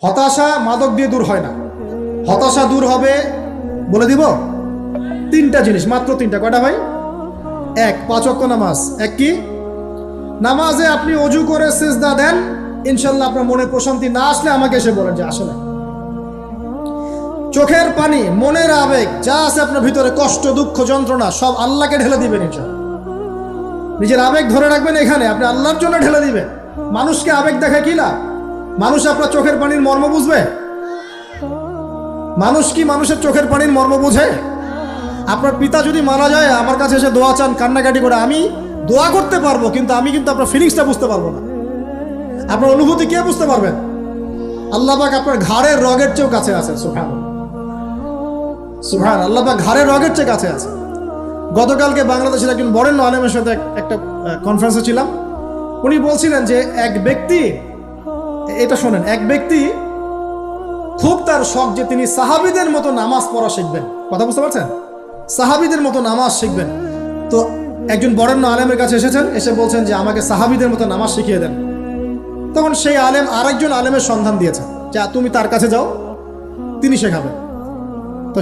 হতাশা মাদক দিয়ে দূর হয় না। হতাশা দূর হবে, বলে দিব, তিনটা জিনিস, মাত্র তিনটা। কয়টা ভাই? এক, 5 ওয়াক্ত নামাজ। এক কি? নামাজে আপনি অজু করে সিজদা দেন, ইনশাল্লাহ আপনার মনে প্রশান্তি না আসলে আমাকে এসে বলেন যে আসলে। চোখের পানি, মনের আবেগ যা আছে আপনার ভিতরে, কষ্ট, দুঃখ, যন্ত্রণা, সব আল্লাহকে ঢেলে দিবেন ইনশাল্লাহ। নিজের আবেগ ধরে রাখবেন এখানে, আপনি আল্লাহর জন্য ঢেলে দিবেন। মানুষকে আবেগ দেখে কি লাভ? মানুষ আপনার চোখের পানির মর্ম বুঝবে? মানুষ কি মানুষের চোখের পানির মর্ম বুঝে? আপনার পিতা যদি মারা যায়, আমার কাছে এসে দোয়া চান কান্নাকাটি করে, আমি দোয়া করতে পারবো, কিন্তু আমি কিন্তু আপনার ফিলিংসটা বুঝতে পারবো না। আপনার অনুভূতি কে বুঝতে পারবেন? আল্লাহ পাক আপনার ঘাড়ের রগের চেয়েও কাছে আছে। সুবহানাল্লাহ, সুবহানাল্লাহ, আল্লাহ পাক ঘাড়ের রগের চেয়ে কাছে আছে। গতকালকে বাংলাদেশের একজন বরেণ্য আলেমের সাথে একটা কনফারেন্সে ছিলাম। উনি বলছিলেন যে এক ব্যক্তি, এটা শোনেন, এক ব্যক্তি খুব তার শখ যে তিনি সাহাবীদের মতো নামাজ পড়া শিখবেন। কথা বুঝতে পারছেন? সাহাবীদের মতো নামাজ শিখবেন। তো একজন বরেণ্য আলেমের কাছে এসেছেন, এসে বলছেন যে আমাকে সাহাবীদের মতো নামাজ শিখিয়ে দেন। তখন সেই আলেম আরেকজন আলেমের সন্ধান দিয়েছেন যে তুমি তার কাছে যাও, তিনি শেখাবেন। তো